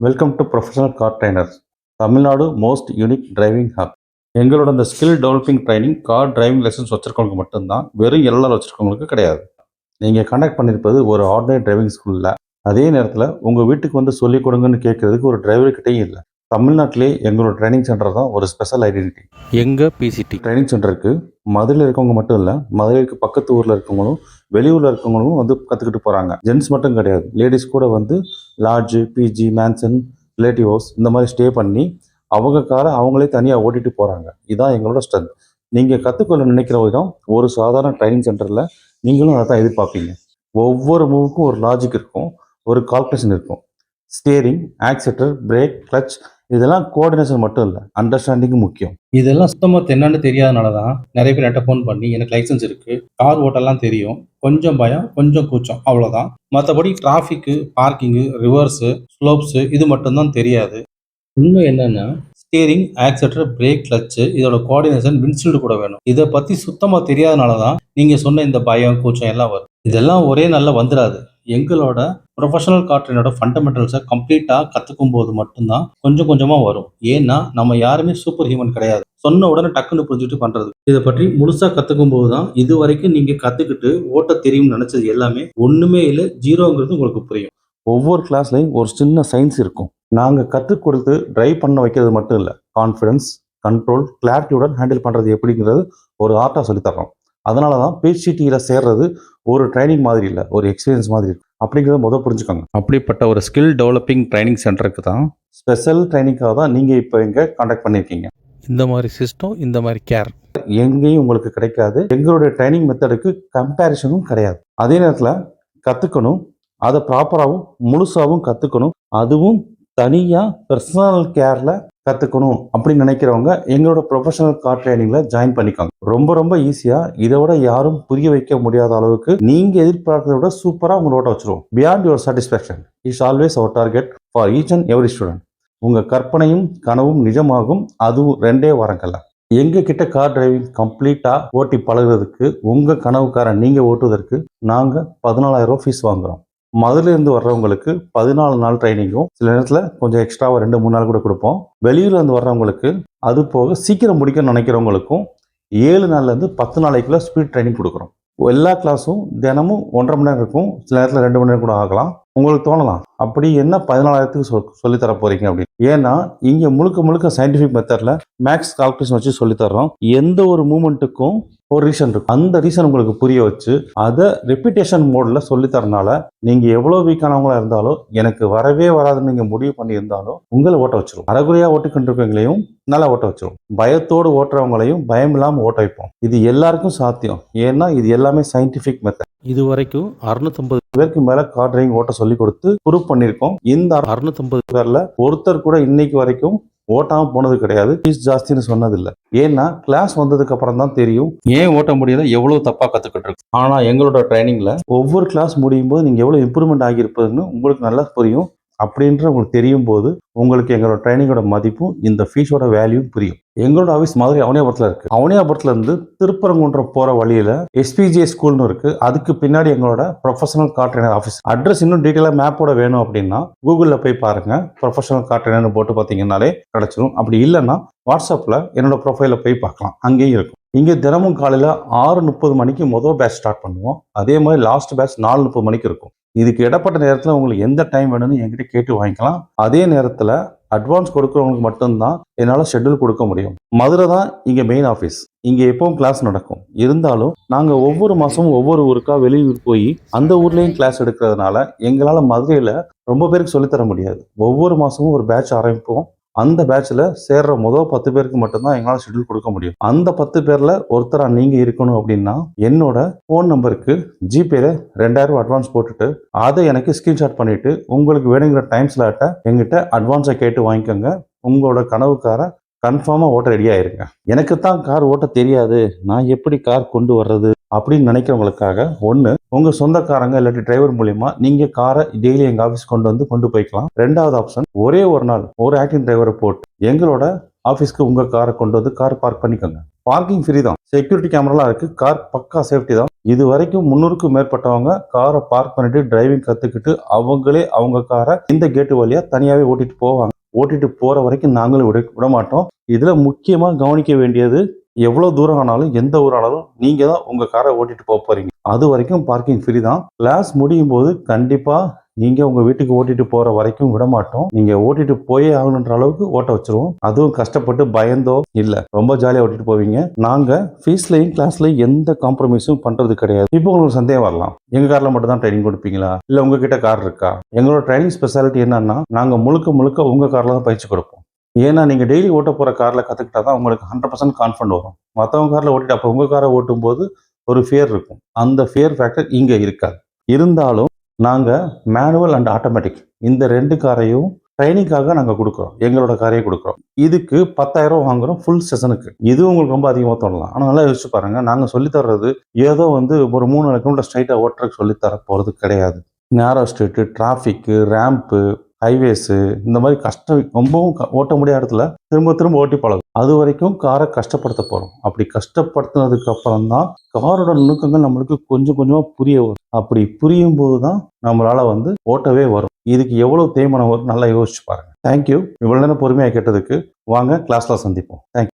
Welcome to professional car trainers Tamil Nadu most unique driving hub. எங்களோட இந்த skill developing training car driving licence வச்சிருக்கவங்களுக்கு மட்டும்தான், வெறும் எல்எல்ஆர் வச்சிருக்கவங்களுக்கு கிடையாது. நீங்கள் கண்டக்ட் பண்ணியிருப்பது ஒரு ஆர்டினரி டிரைவிங் ஸ்கூலில். அதே நேரத்தில் உங்கள் வீட்டுக்கு வந்து சொல்லிக் கொடுங்கன்னு கேட்கறதுக்கு ஒரு டிரைவர்கிட்டையும் இல்லை. தமிழ்நாட்டிலே எங்களோட ட்ரைனிங் சென்டர் தான் ஒரு ஸ்பெஷல் ஐடென்டிட்டி. எங்கள் பிசிடி ட்ரைனிங் சென்டருக்கு மதுரையில் இருக்கவங்க மட்டும் இல்லை, மதுரைக்கு பக்கத்து ஊரில் இருக்கவங்களும் வெளியூரில் இருக்கவங்களும் வந்து கற்றுக்கிட்டு போகிறாங்க. ஜென்ட்ஸ் மட்டும் கிடையாது, லேடிஸ் கூட வந்து lodge, PG, mansion, relative house இந்த மாதிரி ஸ்டே பண்ணி அவங்க காரை அவங்களே தனியாக ஓட்டிகிட்டு போகிறாங்க. இதுதான் எங்களோட ஸ்ட்ரென்த். நீங்கள் கற்றுக்கொள்ள நினைக்கிற விதம் ஒரு சாதாரண ட்ரைனிங் சென்டரில் நீங்களும் அதை தான் எதிர்பார்ப்பீங்க. ஒவ்வொரு மூவுக்கும் ஒரு லாஜிக் இருக்கும், ஒரு கால்குலேஷன் இருக்கும். ஸ்டியரிங், ஆக்சிலேட்டர், பிரேக், கிளச் இதெல்லாம் கோஆர்டினேஷன் மட்டும் இல்லை, அண்டர்ஸ்டாண்டிங்கும் முக்கியம். இதெல்லாம் சுத்தமாக என்னன்னு தெரியாதனால தான் நிறைய பேர் என்கிட்ட ஃபோன் பண்ணி எனக்கு லைசன்ஸ் இருக்குது, கார் ஓட்டெல்லாம் தெரியும், கொஞ்சம் பயம் கொஞ்சம் கூச்சம் அவ்வளோதான், மற்றபடி டிராஃபிக்கு, பார்க்கிங்கு, ரிவர்ஸு, ஸ்லோப்ஸு இது மட்டும்தான் தெரியாது. இன்னும் என்னென்னா ஸ்டியரிங், ஆக்சிலேட்டர், பிரேக், கிளச்சு இதோட கோஆர்டினேஷன் விண்ட்ஷீல்டு கூட வேணும். இதை பற்றி சுத்தமாக தெரியாதனால தான் நீங்கள் சொன்ன இந்த பயம் கூச்சம் எல்லாம் வரும். இதெல்லாம் ஒரே நாளில் வந்துடாது. எங்களோட ப்ரொஃபஷனல் கார் ட்ரைனரோட ஃபண்டமெண்டல்ஸை கம்ப்ளீட்டாக கற்றுக்கும் போது மட்டும்தான் கொஞ்சம் கொஞ்சமாக வரும். ஏன்னா நம்ம யாருமே சூப்பர் ஹியூமன் கிடையாது, சொன்ன உடனே டக்குன்னு புரிஞ்சுட்டு பண்ணுறது. இதை பற்றி முழுசாக கற்றுக்கும் போது தான் இது வரைக்கும் நீங்கள் கற்றுக்கிட்டு ஓட்ட தெரியும்னு நினச்சது எல்லாமே ஒன்றுமே இல்லை, ஜீரோங்கிறது உங்களுக்கு புரியும். ஒவ்வொரு கிளாஸ்லையும் ஒரு சின்ன சயின்ஸ் இருக்கும். நாங்கள் கற்றுக் கொடுத்து ட்ரைவ் பண்ண வைக்கிறது மட்டும் இல்லை, கான்ஃபிடன்ஸ், கண்ட்ரோல், கிளாரிட்டியுடன் ஹேண்டில் பண்ணுறது எப்படிங்கிறது ஒரு ஆர்ட்டாக சொல்லித்தரோம். அதனால தான் பிசிடியில் சேர்றது ஒரு ட்ரைனிங் மாதிரி இல்லை, ஒரு எக்ஸ்பீரியன்ஸ் மாதிரி இருக்கு அப்படிங்கிறத புரிஞ்சுக்கோங்க. அப்படிப்பட்ட ஒரு ஸ்கில் டெவலப்பிங் ட்ரைனிங் சென்டருக்கு தான், ஸ்பெஷல் ட்ரைனிங்காக தான் நீங்கள் இப்போ இங்கே கான்டாக்ட் பண்ணியிருக்கீங்க. இந்த மாதிரி சிஸ்டம், இந்த மாதிரி கேர் எங்கேயும் உங்களுக்கு கிடைக்காது. எங்களுடைய ட்ரைனிங் மெத்தடுக்கு கம்பேரிசனும் கிடையாது. அதே நேரத்தில் கற்றுக்கணும், அதை ப்ராப்பராகவும் முழுசாகவும் கற்றுக்கணும், அதுவும் தனியாக பர்சனல் கேரில் கற்றுக்கணும் அப்படின்னு நினைக்கிறவங்க எங்களோட ப்ரொஃபஷனல் கார் ட்ரைனிங்கில் ஜாயின் பண்ணிக்கோங்க. ரொம்ப ரொம்ப ஈஸியாக, இதை விட யாரும் புரிய வைக்க முடியாத அளவுக்கு நீங்கள் எதிர்பார்க்கறத விட சூப்பராக உங்களோட வச்சுருவோம். Beyond your satisfaction is always our target for each and every student. உங்கள் கற்பனையும் கனவும் நிஜமாகும், அதுவும் 2 வாரங்கள்ல. எங்கள் கிட்ட கார் டிரைவிங் கம்ப்ளீட்டாக ஓட்டி பழகுறதுக்கு, உங்கள் கனவுக்காரை நீங்கள் ஓட்டுவதற்கு நாங்கள் 14,000 ஃபீஸ் வாங்குகிறோம். மதுரையிலேருந்து வர்றவங்களுக்கு 14 நாள் ட்ரைனிங்கும், சில நேரத்தில் கொஞ்சம் எக்ஸ்ட்ராவாக 2-3 நாள் கூட கொடுப்போம். வெளியூர்லேருந்து வர்றவங்களுக்கு, அது போக சீக்கிரம் முடிக்கணும்னு நினைக்கிறவங்களுக்கும் 7 நாள்லேருந்து 10 நாளைக்குள்ள ஸ்பீட் ட்ரைனிங் கொடுக்குறோம். எல்லா கிளாஸும் தினமும் 1.5 மணி நேரம் இருக்கும், சில நேரத்தில் 2 மணி நேரம் கூட ஆகலாம். உங்களுக்கு தோணலாம், அப்படி என்ன 14,000க்கு சொல்லித்தர போகிறீங்க அப்படின்னு. ஏன்னா இங்கே முழுக்க முழுக்க சயின்டிஃபிக் மெத்தடில் மேக்ஸ் கால்குலேஷன் வச்சு சொல்லித்தர்றோம். எந்த ஒரு மூமெண்ட்டுக்கும் ஒரு ரீசன் இருக்கும். அந்த ரீசன் உங்களுக்கு புரிய வச்சு அதை ரெப்பிட்டேஷன் மோடில் சொல்லித்தரனால நீங்கள் எவ்வளோ வீக்கானவங்களா இருந்தாலும், எனக்கு வரவே வராதுன்னு நீங்கள் முடிவு பண்ணியிருந்தாலும் உங்களை ஓட்ட வச்சிரும். அரைகுறையாக ஓட்டிக்கிட்டு இருக்கவங்களையும் நல்லா ஓட்ட வச்சிரும். பயத்தோடு ஓட்டுறவங்களையும் பயம் இல்லாமல் ஓட்ட வைப்போம். இது எல்லாருக்கும் சாத்தியம், ஏன்னா இது எல்லாமே சயின்டிஃபிக் மெத்தட். இது வரைக்கும் 650 பேருக்கு மேல கார் டிரைவிங் ஓட்ட சொல்லி கொடுத்து ப்ரூவ் பண்ணியிருக்கோம். இந்த 650 பேர்ல ஒருத்தர் கூட இன்னைக்கு வரைக்கும் ஓட்டாம போனது கிடையாது. ஃபீஸ் ஜாஸ்தின்னு சொன்னது இல்லை. ஏன்னா கிளாஸ் வந்ததுக்கு அப்புறம் தான் தெரியும் ஏன் ஓட்ட முடியல, எவ்வளவு தப்பா கத்துக்கிட்டு இருக்கு. ஆனா எங்களோட ட்ரைனிங்ல ஒவ்வொரு கிளாஸ் முடியும் போது நீங்க எவ்வளவு இம்ப்ரூவ்மெண்ட் ஆகியிருப்பதுன்னு உங்களுக்கு நல்லா புரியும். அப்படின்ற உங்களுக்கு தெரியும் போது உங்களுக்கு எங்களோட ட்ரைனிங்கோட மதிப்பும் இந்த ஃபீஸோட வேல்யூ புரியும். எங்களோட ஆஃபீஸ் மதுரை அவனியாபுரத்தில் இருக்கு. அவனியாபுரத்துல இருந்து திருப்பரங்குன்றம் போற வழியில எஸ்பிஜே ஸ்கூல்னு இருக்கு. அதுக்கு பின்னாடி எங்களோட professional car trainer office. Address இன்னும் டீட்டெயிலாக மேப்போட வேணும் அப்படின்னா கூகுளில் போய் பாருங்க, ப்ரொஃபஷனல் கார் ட்ரைனர்னு போட்டு பார்த்தீங்கன்னாலே கிடைச்சிடும். அப்படி இல்லைன்னா வாட்ஸ்அப்பில் என்னோட ப்ரொஃபைலில் போய் பார்க்கலாம், அங்கேயும் இருக்கும். இங்கே தினமும் காலையில் 6:30 மணிக்கு மொதல் பேட்ச் ஸ்டார்ட் பண்ணுவோம். அதே மாதிரி லாஸ்ட் பேட்ச் 4:30 மணிக்கு இருக்கும். இதுக்கு இடப்பட்ட நேரத்தில் உங்களுக்கு எந்த டைம் வேணும்னு என்கிட்ட கேட்டு வாங்கிக்கலாம். அதே நேரத்தில் அட்வான்ஸ் கொடுக்குறவங்களுக்கு மட்டும்தான் என்னால் ஷெட்யூல் கொடுக்க முடியும். மதுரை தான் இங்கே மெயின் ஆஃபீஸ். இங்கே எப்பவும் கிளாஸ் நடக்கும். இருந்தாலும் நாங்கள் ஒவ்வொரு மாதமும் ஒவ்வொரு ஊருக்கா வெளியூர் போய் அந்த ஊர்லேயும் கிளாஸ் எடுக்கிறதுனால எங்களால் மதுரையில் ரொம்ப பேருக்கு சொல்லித்தர முடியாது. ஒவ்வொரு மாதமும் ஒரு பேட்ச் ஆரம்பிப்போம். அந்த பேட்சில் சேர்ற முதல் 10 பேருக்கு மட்டும்தான் எங்களால் ஷெட்யூல் கொடுக்க முடியும். அந்த 10 பேரில் ஒருத்தராக நீங்கள் இருக்கணும் அப்படின்னா என்னோட ஃபோன் நம்பருக்கு ஜிபேல 2,000 அட்வான்ஸ் போட்டுட்டு அதை எனக்கு ஸ்கிரீன்ஷாட் பண்ணிட்டு உங்களுக்கு வேணுங்கிற டைம் ஸ்லாட்டை எங்கிட்ட அட்வான்ஸை கேட்டு வாங்கிக்கோங்க. உங்களோட கனவுக்காரை கன்ஃபார்மாக ஓட்ட ரெடி ஆயிருங்க. எனக்கு தான் கார் ஓட்ட தெரியாது, நான் எப்படி கார் கொண்டு வர்றது அப்படின்னு நினைக்கிறவங்களுக்காக, ஒன்று உங்கள் சொந்தக்காரங்க இல்லாட்டி டிரைவர் மூலியமா நீங்கள் காரை டெய்லி எங்கள் ஆஃபீஸ் கொண்டு போய்க்கலாம். 2வது ஆப்ஷன், ஒரே ஒரு நாள் ஒரு ஆக்டிங் டிரைவரை போட்டு எங்களோட ஆஃபீஸ்க்கு உங்கள் காரை கொண்டு வந்து கார் பார்க் பண்ணிக்கோங்க. பார்க்கிங் ஃப்ரீ தான், செக்யூரிட்டி கேமராலாம் இருக்குது, கார் பக்கா சேஃப்டி தான். இது வரைக்கும் 300க்கும் மேற்பட்டவங்க காரை பார்க் பண்ணிட்டு டிரைவிங் கத்துக்கிட்டு அவங்களே அவங்க காரை இந்த கேட்டு வழியா தனியாவே ஓட்டிட்டு போவாங்க. ஓட்டிட்டு போற வரைக்கும் நாங்களும் விட மாட்டோம். இதுல முக்கியமா கவனிக்க வேண்டியது, எவ்வளவு தூரம் ஆனாலும் எந்த ஊர் ஆனாலும் நீங்க தான் உங்க காரை ஓட்டிட்டு போறீங்க. அது வரைக்கும் பார்க்கிங் ஃப்ரீ தான். கிளாஸ் முடியும் போது கண்டிப்பா நீங்க உங்க வீட்டுக்கு ஓட்டிட்டு போற வரைக்கும் விட மாட்டோம். நீங்க ஓட்டிட்டு போயே ஆகணுன்ற அளவுக்கு ஓட்ட வச்சிருவோம். அதுவும் கஷ்டப்பட்டு பயந்தோ இல்ல, ரொம்ப ஜாலியா ஓட்டிட்டு போவீங்க. நாங்க ஃபீஸ்லயும் கிளாஸ்லயும் எந்த காம்ப்ரமைஸும் பண்றது கிடையாது. இப்போ உங்களுக்கு சந்தேகம் வரலாம், எங்க கார்ல மட்டும் தான் ட்ரைனிங் கொடுப்பீங்களா, இல்ல உங்ககிட்ட கார் இருக்கா? எங்களோட ட்ரைனிங் ஸ்பெஷாலிட்டி என்னன்னா, நாங்க முழுக்க உங்க கார்ல தான் பயிற்சி கொடுப்போம். ஏன்னா நீங்க டெய்லி ஓட்ட போற கார்ல கத்துக்கிட்டா தான் உங்களுக்கு 100% கான்ஃபிடன்ட் வரும். மற்றவங்க கார்ல ஓட்டிட்டு அப்போ உங்க காரை ஓட்டும் போது ஒரு ஃபியர் இருக்கும். அந்த ஃபியர் ஃபேக்டர் இங்க இருக்காது. இருந்தாலும் நாங்க மேனுவல் அண்ட் ஆட்டோமேட்டிக் இந்த 2 காரையும் ட்ரைனிங்காக நாங்க கொடுக்குறோம். எங்களோட காரையே கொடுக்குறோம். இதுக்கு 10,000 வாங்குறோம் ஃபுல் செஷனுக்கு. இது உங்களுக்கு ரொம்ப அதிகமாக தோணலாம். ஆனால் நல்லா யோசிச்சு பாருங்க, நாங்க சொல்லி தர்றது ஏதோ ஒரு 3 கிலோமீட்டர் ஸ்ட்ரைட்டா ஓட்டுறதுக்கு சொல்லி தர போறது கிடையாது. நேரோ ஸ்ட்ரீட்டு, டிராஃபிக்கு, ரேம்ப்பு, ஹைவேஸு, இந்த மாதிரி ரொம்பவும் ஓட்ட முடியாத இடத்துல திரும்ப ஓட்டி பழகும். அது வரைக்கும் காரை கஷ்டப்படுத்த போறோம். அப்படி கஷ்டப்படுத்தினதுக்கு அப்புறம் தான் காரோட நுணுக்கங்கள் நம்மளுக்கு கொஞ்சமா புரிய வரும். அப்படி புரியும் போது தான் நம்மளால ஓட்டவே வரும். இதுக்கு எவ்வளவு தேய்மானம் வரும் நல்லா யோசிச்சு பாருங்க. தேங்க்யூ. இவ்வளவு நேரம் பொறுமையா கேட்டதுக்கு. வாங்க கிளாஸ்ல சந்திப்போம். தேங்க்யூ.